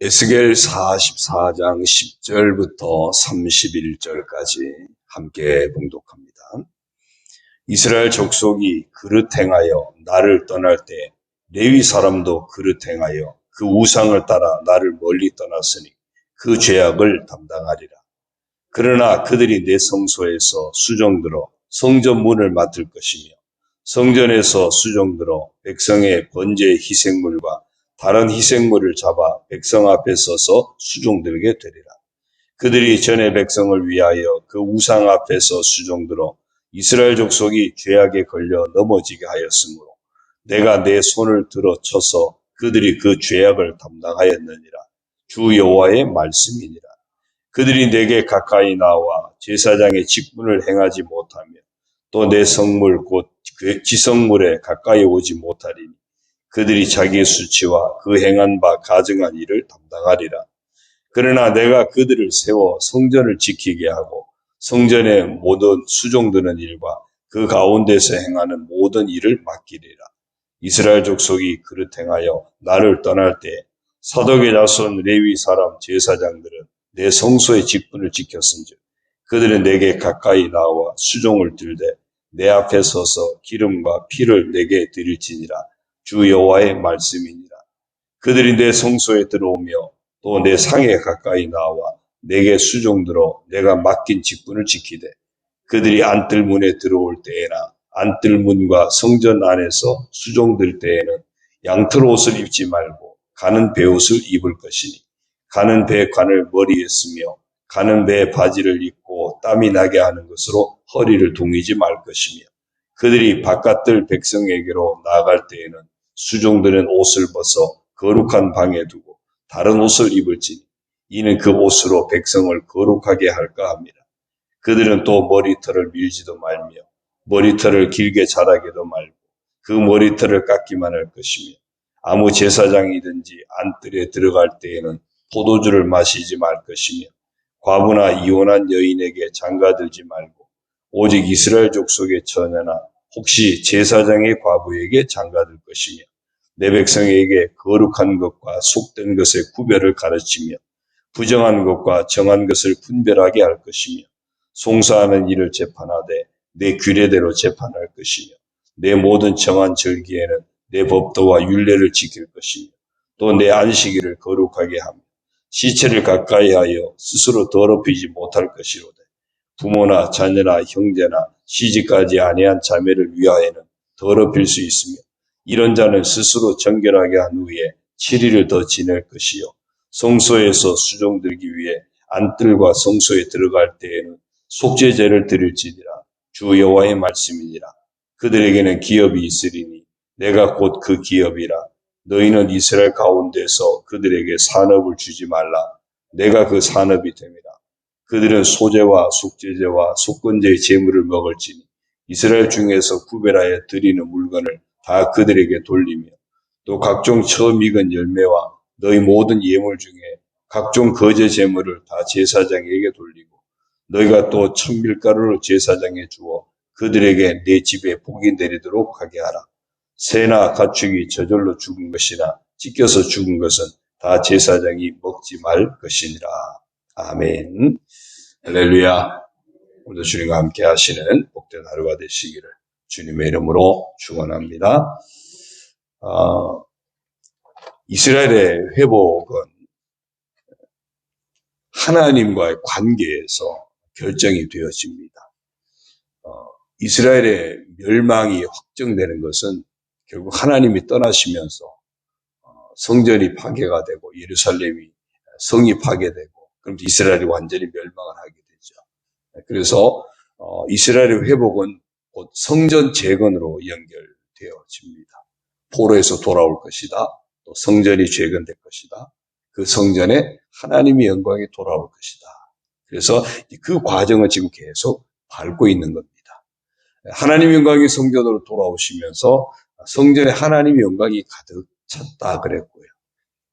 에스겔 44장 10절부터 31절까지 함께 봉독합니다. 이스라엘 족속이 그릇 행하여 나를 떠날 때 레위 사람도 그릇 행하여 그 우상을 따라 나를 멀리 떠났으니 그 죄악을 담당하리라. 그러나 그들이 내 성소에서 수종들어 성전 문을 맡을 것이며 성전에서 수종들어 백성의 번제 희생물과 다른 희생물을 잡아 백성 앞에 서서 수종들게 되리라. 그들이 전에 백성을 위하여 그 우상 앞에서 수종들어 이스라엘 족속이 죄악에 걸려 넘어지게 하였으므로 내가 내 손을 들어 쳐서 그들이 그 죄악을 담당하였느니라. 주 여호와의 말씀이니라. 그들이 내게 가까이 나와 제사장의 직분을 행하지 못하며 또 내 성물 곧 지성물에 가까이 오지 못하리니 그들이 자기의 수치와 그 행한 바 가증한 일을 담당하리라. 그러나 내가 그들을 세워 성전을 지키게 하고 성전의 모든 수종드는 일과 그 가운데서 행하는 모든 일을 맡기리라. 이스라엘 족속이 그릇 행하여 나를 떠날 때 사독의 자손 레위 사람 제사장들은 내 성소의 직분을 지켰은즉 그들은 내게 가까이 나와 수종을 들되 내 앞에 서서 기름과 피를 내게 드릴지니라. 주 여호와의 말씀이니라. 그들이 내 성소에 들어오며 또 내 상에 가까이 나와 내게 수종들어 내가 맡긴 직분을 지키되 그들이 안뜰문에 들어올 때에나 안뜰문과 성전 안에서 수종들 때에는 양털 옷을 입지 말고 가는 베옷을 입을 것이니 가는 배 관을 머리에 쓰며 가는 배 바지를 입고 땀이 나게 하는 것으로 허리를 동이지 말 것이며 그들이 바깥들 백성에게로 나아갈 때에는 수종들은 옷을 벗어 거룩한 방에 두고 다른 옷을 입을지니 이는 그 옷으로 백성을 거룩하게 할까 합니다. 그들은 또 머리털을 밀지도 말며 머리털을 길게 자라게도 말고 그 머리털을 깎기만 할 것이며 아무 제사장이든지 안뜰에 들어갈 때에는 포도주를 마시지 말 것이며 과부나 이혼한 여인에게 장가들지 말고 오직 이스라엘 족속의 처녀나 혹시 제사장의 과부에게 장가들 것이며 내 백성에게 거룩한 것과 속된 것의 구별을 가르치며 부정한 것과 정한 것을 분별하게 할 것이며 송사하는 일을 재판하되 내 규례대로 재판할 것이며 내 모든 정한 절기에는 내 법도와 율례를 지킬 것이며 또 내 안식일을 거룩하게 하며 시체를 가까이 하여 스스로 더럽히지 못할 것이로되 부모나 자녀나 형제나 시집가지 아니한 자매를 위하여는 더럽힐 수 있으며 이런 자는 스스로 정결하게 한 후에 7일을 더 지낼 것이요 성소에서 수종들기 위해 안뜰과 성소에 들어갈 때에는 속죄제를 드릴지니라. 주 여호와의 말씀이니라. 그들에게는 기업이 있으리니 내가 곧 그 기업이라. 너희는 이스라엘 가운데서 그들에게 산업을 주지 말라. 내가 그 산업이 됨이라. 그들은 소제와 속죄제와 속건제의 제물을 먹을지니 이스라엘 중에서 구별하여 드리는 물건을 다 그들에게 돌리며 또 각종 처음 익은 열매와 너희 모든 예물 중에 각종 거제 제물을 다 제사장에게 돌리고 너희가 또 천밀가루를 제사장에 주어 그들에게 내 집에 복이 내리도록 하게 하라. 새나 가축이 저절로 죽은 것이나 찢겨서 죽은 것은 다 제사장이 먹지 말 것이니라. 아멘. 할렐루야. 오늘도 주님과 함께 하시는 복된 하루가 되시기를 주님의 이름으로 축원합니다. 이스라엘의 회복은 하나님과의 관계에서 결정이 되어집니다. 이스라엘의 멸망이 확정되는 것은 결국 하나님이 떠나시면서 성전이 파괴가 되고 예루살렘이 성이 파괴되고 그럼 이스라엘이 완전히 멸망을 하게 되죠. 그래서 이스라엘의 회복은 곧 성전 재건으로 연결되어집니다. 포로에서 돌아올 것이다. 또 성전이 재건될 것이다. 그 성전에 하나님의 영광이 돌아올 것이다. 그래서 그 과정을 지금 계속 밟고 있는 겁니다. 하나님의 영광이 성전으로 돌아오시면서 성전에 하나님의 영광이 가득 찼다 그랬고요.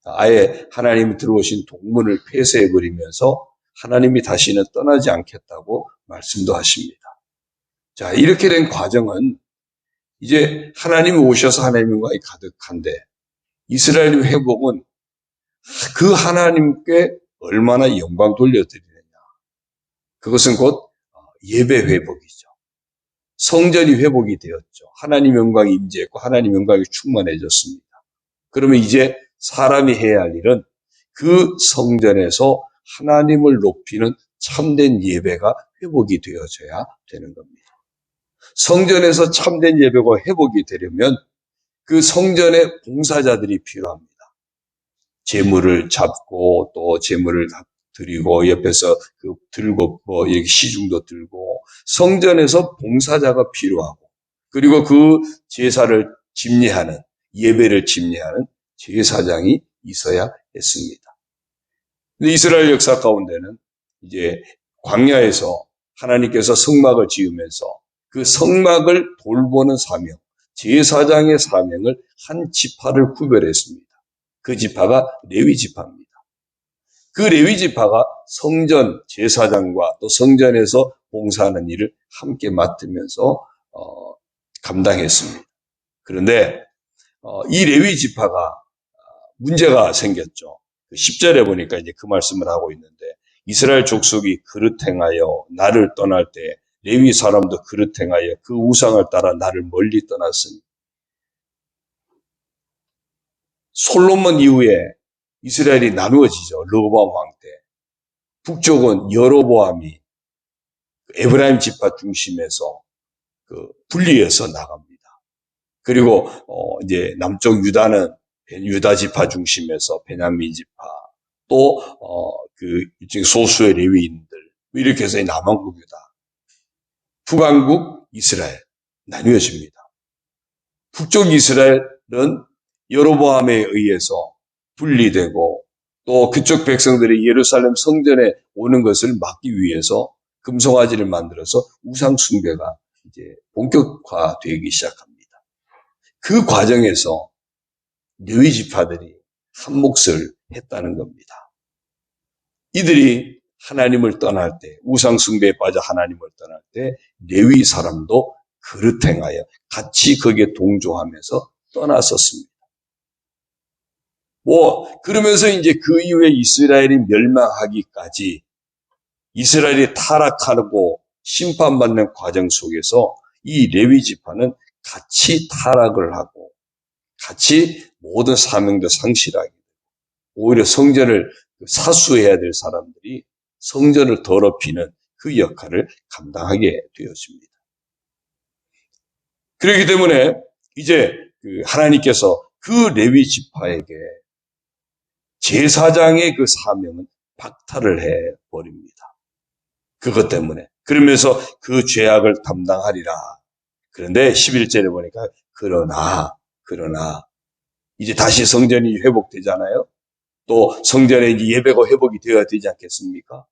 아예 하나님이 들어오신 동문을 폐쇄해버리면서 하나님이 다시는 떠나지 않겠다고 말씀도 하십니다. 자, 이렇게 된 과정은 이제 하나님이 오셔서 하나님의 영광이 가득한데 이스라엘의 회복은 그 하나님께 얼마나 영광 돌려드리느냐. 그것은 곧 예배 회복이죠. 성전이 회복이 되었죠. 하나님 영광이 임재했고 하나님 영광이 충만해졌습니다. 그러면 이제 사람이 해야 할 일은 그 성전에서 하나님을 높이는 참된 예배가 회복이 되어져야 되는 겁니다. 성전에서 참된 예배가 회복이 되려면 그 성전에 봉사자들이 필요합니다. 제물을 잡고 또 제물을 드리고 옆에서 들고 이렇게 시중도 들고 성전에서 봉사자가 필요하고 그리고 그 제사를 집례하는 예배를 집례하는 제사장이 있어야 했습니다. 근데 이스라엘 역사 가운데는 이제 광야에서 하나님께서 성막을 지으면서 그 성막을 돌보는 사명, 제사장의 사명을 한 지파를 구별했습니다. 그 지파가 레위 지파입니다. 그 레위 지파가 성전 제사장과 또 성전에서 봉사하는 일을 함께 맡으면서 감당했습니다. 그런데 이 레위 지파가 문제가 생겼죠. 10절에 보니까 이제 그 말씀을 하고 있는데 이스라엘 족속이 그릇 행하여 나를 떠날 때 레위 사람도 그릇 행하여 그 우상을 따라 나를 멀리 떠났으니 솔로몬 이후에 이스라엘이 나누어지죠. 르호보암 왕 때. 북쪽은 여로보암이 에브라임 지파 중심에서 분리해서 나갑니다. 그리고 이제 남쪽 유다는 유다 지파 중심에서 베냐민 지파 또 소수의 레위인들 이렇게 해서 남왕국 유다 북왕국 이스라엘 나뉘어집니다. 북쪽 이스라엘은 여로보암에 의해서 분리되고 또 그쪽 백성들이 예루살렘 성전에 오는 것을 막기 위해서 금송아지를 만들어서 우상 숭배가 이제 본격화되기 시작합니다. 그 과정에서 레위 지파들이 한 몫을 했다는 겁니다. 이들이 하나님을 떠날 때, 우상 숭배에 빠져 하나님을 떠날 때 레위 사람도 그릇 행하여 같이 거기에 동조하면서 떠났었습니다. 그러면서 이제 그 이후에 이스라엘이 멸망하기까지 이스라엘이 타락하고 심판받는 과정 속에서 이 레위 지파는 같이 타락을 하고 같이 모든 사명도 상실하게 되고 오히려 성전을 사수해야 될 사람들이 성전을 더럽히는 그 역할을 감당하게 되었습니다. 그렇기 때문에 이제 하나님께서 그 레위 지파에게 제사장의 그 사명은 박탈을 해버립니다. 그것 때문에. 그러면서 그 죄악을 담당하리라. 그런데 11절에 보니까 그러나 이제 다시 성전이 회복되잖아요. 또 성전에 이제 예배가 회복이 되어야 되지 않겠습니까?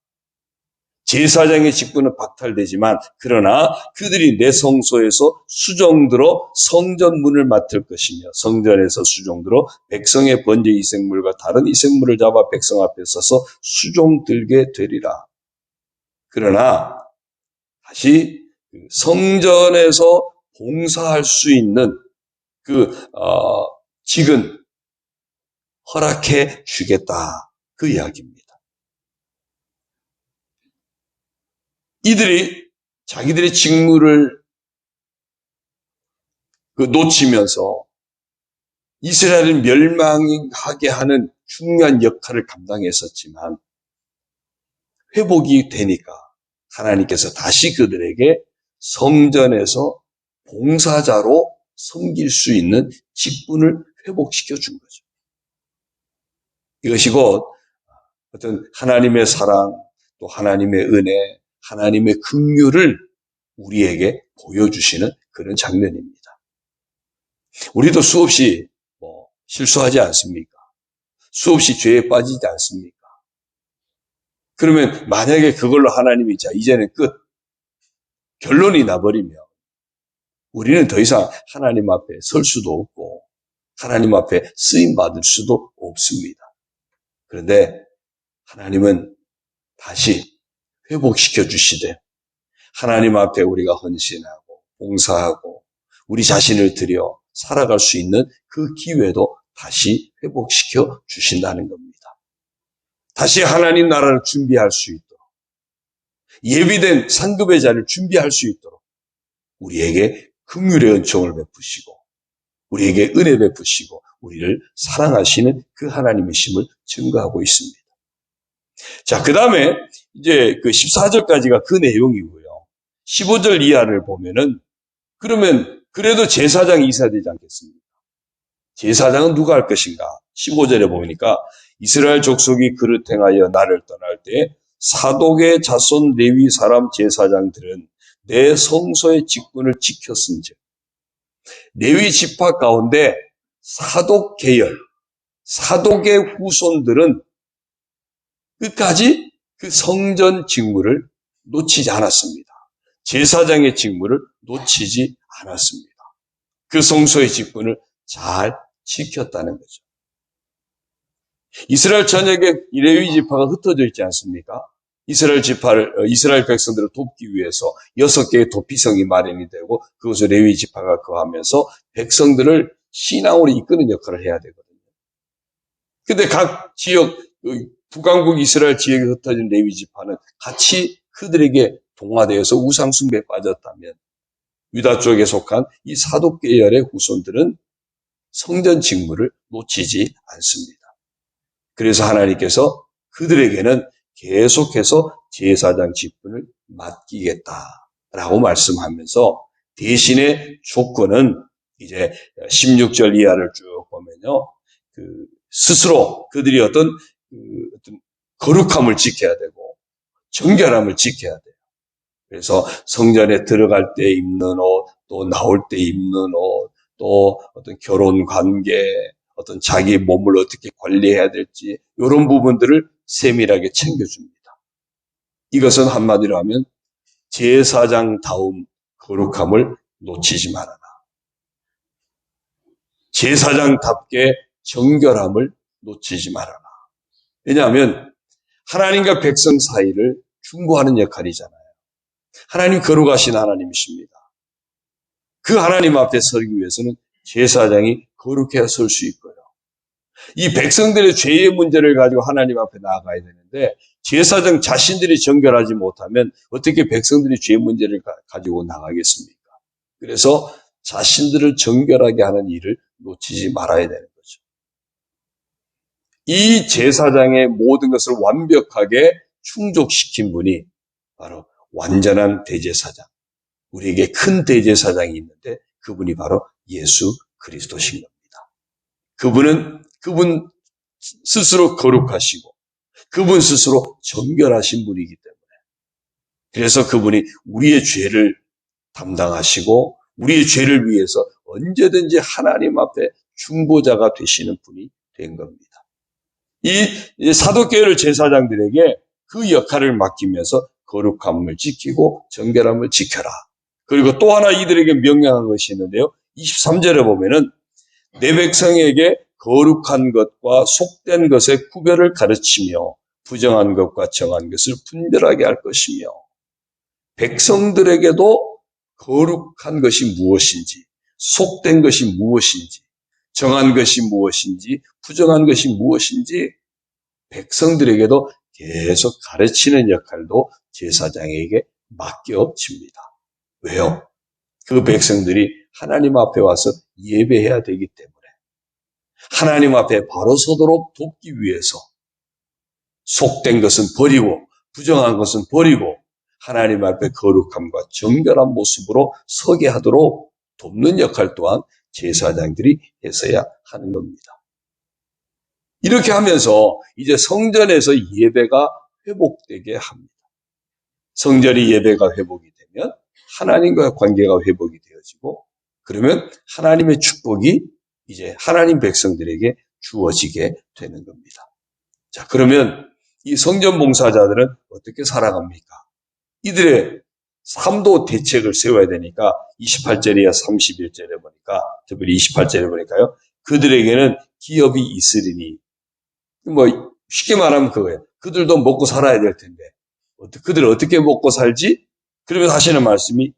제사장의 직분은 박탈되지만 그러나 그들이 내 성소에서 수종들어 성전 문을 맡을 것이며 성전에서 수종들어 백성의 번제 이생물과 다른 이생물을 잡아 백성 앞에 서서 수종들게 되리라. 그러나 다시 성전에서 봉사할 수 있는 직은 허락해 주겠다. 그 이야기입니다. 이들이 자기들의 직무를 놓치면서 이스라엘을 멸망하게 하는 중요한 역할을 감당했었지만 회복이 되니까 하나님께서 다시 그들에게 성전에서 봉사자로 섬길 수 있는 직분을 회복시켜 준 거죠. 이것이 곧 어떤 하나님의 사랑, 또 하나님의 은혜, 하나님의 긍휼을 우리에게 보여주시는 그런 장면입니다. 우리도 수없이 실수하지 않습니까? 수없이 죄에 빠지지 않습니까? 그러면 만약에 그걸로 하나님이 이제는 끝, 결론이 나버리면 우리는 더 이상 하나님 앞에 설 수도 없고 하나님 앞에 쓰임받을 수도 없습니다. 그런데 하나님은 다시 회복시켜 주시되 하나님 앞에 우리가 헌신하고 봉사하고 우리 자신을 들여 살아갈 수 있는 그 기회도 다시 회복시켜 주신다는 겁니다. 다시 하나님 나라를 준비할 수 있도록, 예비된 상급의 자리를 준비할 수 있도록 우리에게 긍휼의 은총을 베푸시고 우리에게 은혜 베푸시고 우리를 사랑하시는 그 하나님이심을 증거하고 있습니다. 자, 그 다음에 이제 그 14절까지가 그 내용이고요. 15절 이하를 보면은 그러면 그래도 제사장이 있어야 되지 않겠습니까? 제사장은 누가 할 것인가? 15절에 보니까 이스라엘 족속이 그릇 행하여 나를 떠날 때 사독의 자손 레위 사람 제사장들은 내 성소의 직분을 지켰은즉 레위 지파 가운데 사독 계열, 사독의 후손들은 끝까지 그 성전 직무를 놓치지 않았습니다. 제사장의 직무를 놓치지 않았습니다. 그 성소의 직분을 잘 지켰다는 거죠. 이스라엘 전역에 레위 지파가 흩어져 있지 않습니까? 이스라엘 백성들을 돕기 위해서 6개의 도피성이 마련이 되고 그것을 레위 지파가 거하면서 백성들을 신앙으로 이끄는 역할을 해야 되거든요. 근데 각 지역, 북왕국 이스라엘 지역에 흩어진 레위 지파는 같이 그들에게 동화되어서 우상숭배에 빠졌다면 유다 쪽에 속한 이 사독 계열의 후손들은 성전 직무를 놓치지 않습니다. 그래서 하나님께서 그들에게는 계속해서 제사장 직분을 맡기겠다라고 말씀하면서 대신에 조건은 이제 16절 이하를 쭉 보면요. 스스로 그들이 어떤 거룩함을 지켜야 되고 정결함을 지켜야 돼요. 그래서 성전에 들어갈 때 입는 옷, 또 나올 때 입는 옷, 또 어떤 결혼 관계, 어떤 자기 몸을 어떻게 관리해야 될지 이런 부분들을 세밀하게 챙겨줍니다. 이것은 한마디로 하면 제사장다움 거룩함을 놓치지 말아라. 제사장답게 정결함을 놓치지 말아라. 왜냐하면 하나님과 백성 사이를 중보하는 역할이잖아요. 하나님 거룩하신 하나님이십니다. 그 하나님 앞에 서기 위해서는 제사장이 거룩해야 설 수 있고요. 이 백성들의 죄의 문제를 가지고 하나님 앞에 나아가야 되는데 제사장 자신들이 정결하지 못하면 어떻게 백성들이 죄의 문제를 가지고 나가겠습니까? 그래서 자신들을 정결하게 하는 일을 놓치지 말아야 되는 거죠. 이 제사장의 모든 것을 완벽하게 충족시킨 분이 바로 완전한 대제사장, 우리에게 큰 대제사장이 있는데 그분이 바로 예수 그리스도신 겁니다. 그분 스스로 거룩하시고 그분 스스로 정결하신 분이기 때문에 그래서 그분이 우리의 죄를 담당하시고 우리의 죄를 위해서 언제든지 하나님 앞에 중보자가 되시는 분이 된 겁니다. 이 사도계열 제사장들에게 그 역할을 맡기면서 거룩함을 지키고 정결함을 지켜라. 그리고 또 하나 이들에게 명령한 것이 있는데요. 23절에 보면은 내 백성에게 거룩한 것과 속된 것의 구별을 가르치며 부정한 것과 정한 것을 분별하게 할 것이며 백성들에게도 거룩한 것이 무엇인지 속된 것이 무엇인지 정한 것이 무엇인지 부정한 것이 무엇인지 백성들에게도 계속 가르치는 역할도 제사장에게 맡겨집니다. 왜요? 그 백성들이 하나님 앞에 와서 예배해야 되기 때문에 하나님 앞에 바로 서도록 돕기 위해서 속된 것은 버리고 부정한 것은 버리고 하나님 앞에 거룩함과 정결한 모습으로 서게 하도록 돕는 역할 또한 제사장들이 했어야 하는 겁니다. 이렇게 하면서 이제 성전에서 예배가 회복되게 합니다. 성전이 예배가 회복이 되면 하나님과 관계가 회복이 되어지고 그러면 하나님의 축복이 이제 하나님 백성들에게 주어지게 되는 겁니다. 자, 그러면 이 성전 봉사자들은 어떻게 살아갑니까? 이들의 삶도 대책을 세워야 되니까 28절이야 31절에 보니까 특별히 28절에 보니까요. 그들에게는 기업이 있으리니 뭐 쉽게 말하면 그거예요. 그들도 먹고 살아야 될 텐데 그들은 어떻게 먹고 살지? 그러면서 하시는 말씀이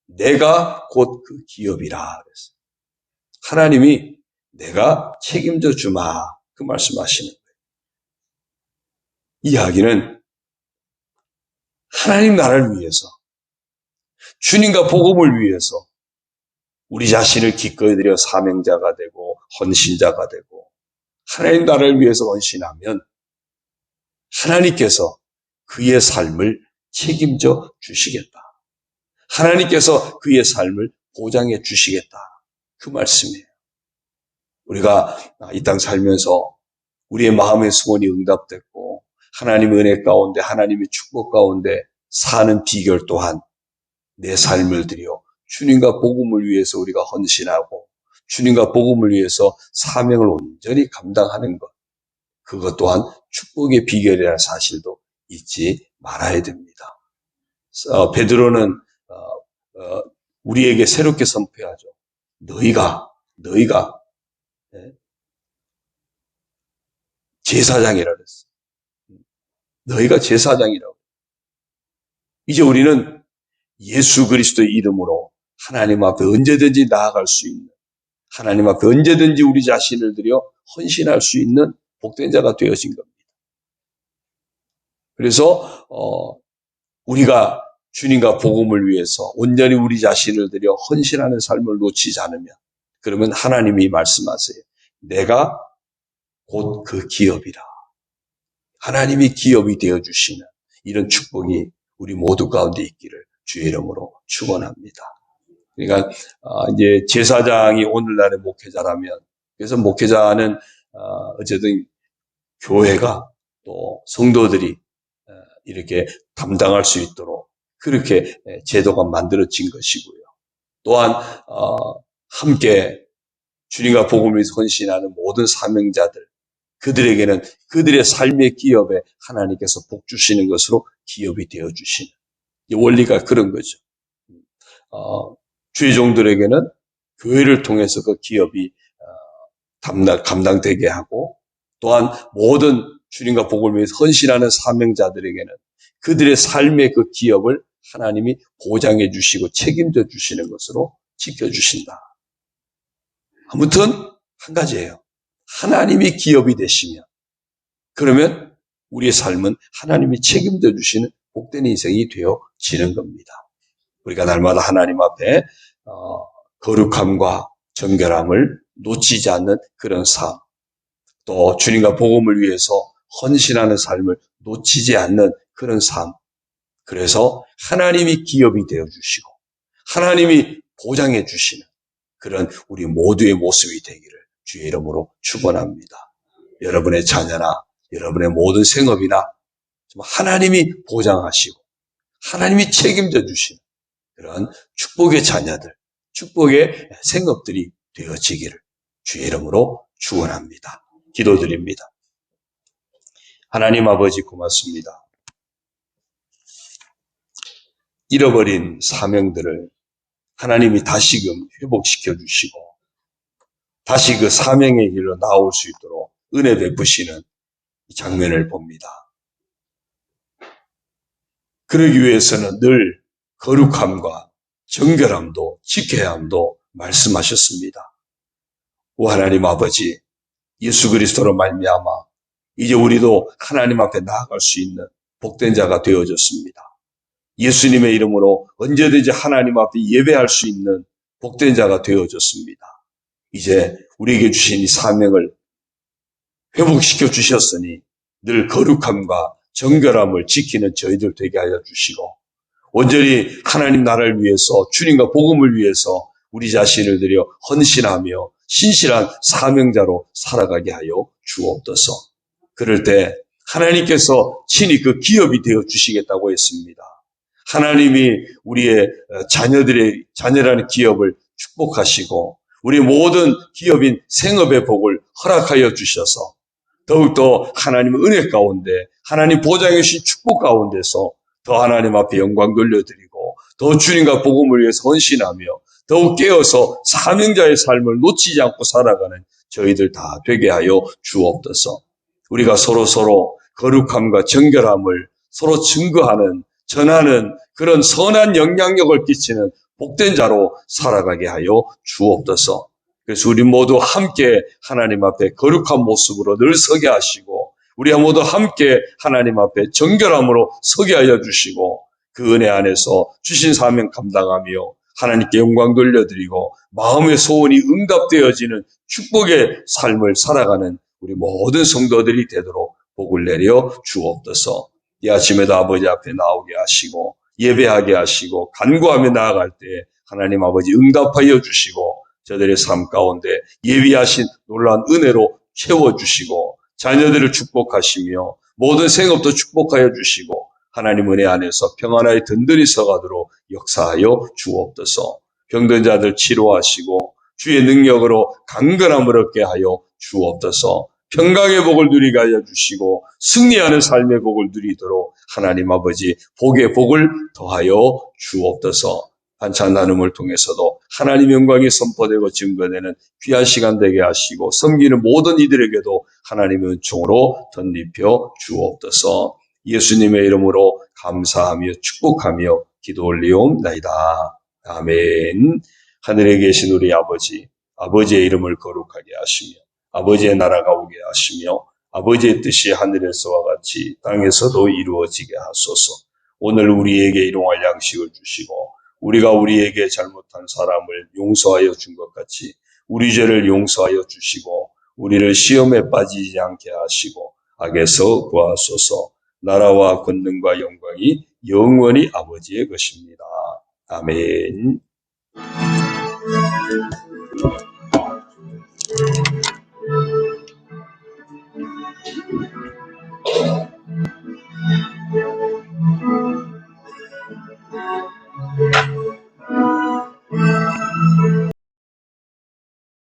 내가 곧 그 기업이라 그랬어요. 하나님이 내가 책임져 주마 그 말씀하시는 거예요. 이야기는 하나님 나라를 위해서, 주님과 복음을 위해서 우리 자신을 기꺼이 드려 사명자가 되고 헌신자가 되고 하나님 나라를 위해서 헌신하면 하나님께서 그의 삶을 책임져 주시겠다. 하나님께서 그의 삶을 보장해 주시겠다. 그 말씀이에요. 우리가 이 땅 살면서 우리의 마음의 소원이 응답됐고 하나님의 은혜 가운데 하나님의 축복 가운데 사는 비결 또한 내 삶을 들여 주님과 복음을 위해서 우리가 헌신하고 주님과 복음을 위해서 사명을 온전히 감당하는 것, 그것 또한 축복의 비결이라는 사실도 잊지 말아야 됩니다. 베드로는 우리에게 새롭게 선포하죠. 너희가 제사장이라고 했어요. 너희가 제사장이라고. 이제 우리는 예수 그리스도의 이름으로 하나님 앞에 언제든지 나아갈 수 있는, 하나님 앞에 언제든지 우리 자신을 들여 헌신할 수 있는 복된 자가 되어진 겁니다. 그래서 우리가 주님과 복음을 위해서 온전히 우리 자신을 들여 헌신하는 삶을 놓치지 않으면, 그러면 하나님이 말씀하세요. 내가 곧 그 기업이라. 하나님이 기업이 되어주시는 이런 축복이 우리 모두 가운데 있기를 주의 이름으로 축원합니다. 그러니까 이제 제사장이 오늘날의 목회자라면, 그래서 목회자는 어쨌든 교회가 또 성도들이 이렇게 담당할 수 있도록 그렇게 제도가 만들어진 것이고요. 또한 함께 주님과 복음을 위해서 헌신하는 모든 사명자들, 그들에게는 그들의 삶의 기업에 하나님께서 복 주시는 것으로 기업이 되어주시는 원리가 그런 거죠. 주의 종들에게는 교회를 통해서 그 기업이 감당되게 하고, 또한 모든 주님과 복음을 위해서 헌신하는 사명자들에게는 그들의 삶의 그 기업을 하나님이 보장해 주시고 책임져 주시는 것으로 지켜주신다. 아무튼 한 가지예요. 하나님이 기업이 되시면, 그러면 우리의 삶은 하나님이 책임져 주시는 복된 인생이 되어지는 겁니다. 우리가 날마다 하나님 앞에 거룩함과 정결함을 놓치지 않는 그런 삶, 또 주님과 복음을 위해서 헌신하는 삶을 놓치지 않는 그런 삶, 그래서 하나님이 기업이 되어주시고 하나님이 보장해 주시는 그런 우리 모두의 모습이 되기를 주의 이름으로 축원합니다. 여러분의 자녀나 여러분의 모든 생업이나 하나님이 보장하시고 하나님이 책임져 주시는 그런 축복의 자녀들, 축복의 생업들이 되어지기를 주의 이름으로 축원합니다. 기도드립니다. 하나님 아버지 고맙습니다. 잃어버린 사명들을 하나님이 다시금 회복시켜 주시고 다시 그 사명의 길로 나올 수 있도록 은혜 베푸시는 이 장면을 봅니다. 그러기 위해서는 늘 거룩함과 정결함도 지켜야 함도 말씀하셨습니다. 오 하나님 아버지, 예수 그리스도로 말미암아 이제 우리도 하나님 앞에 나아갈 수 있는 복된 자가 되어졌습니다. 예수님의 이름으로 언제든지 하나님 앞에 예배할 수 있는 복된 자가 되어졌습니다. 이제 우리에게 주신 이 사명을 회복시켜 주셨으니 늘 거룩함과 정결함을 지키는 저희들 되게 하여 주시고 온전히 하나님 나라를 위해서 주님과 복음을 위해서 우리 자신을 들여 헌신하며 신실한 사명자로 살아가게 하여 주옵소서. 그럴 때 하나님께서 친히 그 기업이 되어 주시겠다고 했습니다. 하나님이 우리의 자녀라는 기업을 축복하시고 우리 모든 기업인 생업의 복을 허락하여 주셔서 더욱더 하나님의 은혜 가운데 하나님 보장해 주신 축복 가운데서 더 하나님 앞에 영광 돌려드리고 더 주님과 복음을 위해서 헌신하며 더욱 깨어서 사명자의 삶을 놓치지 않고 살아가는 저희들 다 되게 하여 주옵소서. 우리가 서로 거룩함과 정결함을 서로 증거하는 전하는 그런 선한 영향력을 끼치는 복된 자로 살아가게 하여 주옵소서. 그래서 우리 모두 함께 하나님 앞에 거룩한 모습으로 늘 서게 하시고 우리가 모두 함께 하나님 앞에 정결함으로 서게 하여 주시고 그 은혜 안에서 주신 사명 감당하며 하나님께 영광 돌려드리고 마음의 소원이 응답되어지는 축복의 삶을 살아가는 우리 모든 성도들이 되도록 복을 내려 주옵소서. 이 아침에도 아버지 앞에 나오게 하시고 예배하게 하시고 간구하며 나아갈 때 하나님 아버지 응답하여 주시고 저들의 삶 가운데 예비하신 놀라운 은혜로 채워주시고 자녀들을 축복하시며 모든 생업도 축복하여 주시고 하나님 은혜 안에서 평안하게 든든히 서가도록 역사하여 주옵소서. 병든 자들 치료하시고 주의 능력으로 강건함을 얻게 하여 주옵소서. 평강의 복을 누리게 하여 주시고 승리하는 삶의 복을 누리도록 하나님 아버지 복의 복을 더하여 주옵소서. 반찬 나눔을 통해서도 하나님 영광이 선포되고 증거되는 귀한 시간 되게 하시고 섬기는 모든 이들에게도 하나님의 은총으로 덧입혀 주옵소서. 예수님의 이름으로 감사하며 축복하며 기도 올리옵나이다. 아멘. 하늘에 계신 우리 아버지, 아버지의 이름을 거룩하게 하시며 아버지의 나라가 오게 하시며 아버지의 뜻이 하늘에서와 같이 땅에서도 이루어지게 하소서. 오늘 우리에게 일용할 양식을 주시고 우리가 우리에게 잘못한 사람을 용서하여 준 것 같이 우리 죄를 용서하여 주시고 우리를 시험에 빠지지 않게 하시고 악에서 구하소서. 나라와 권능과 영광이 영원히 아버지의 것입니다. 아멘.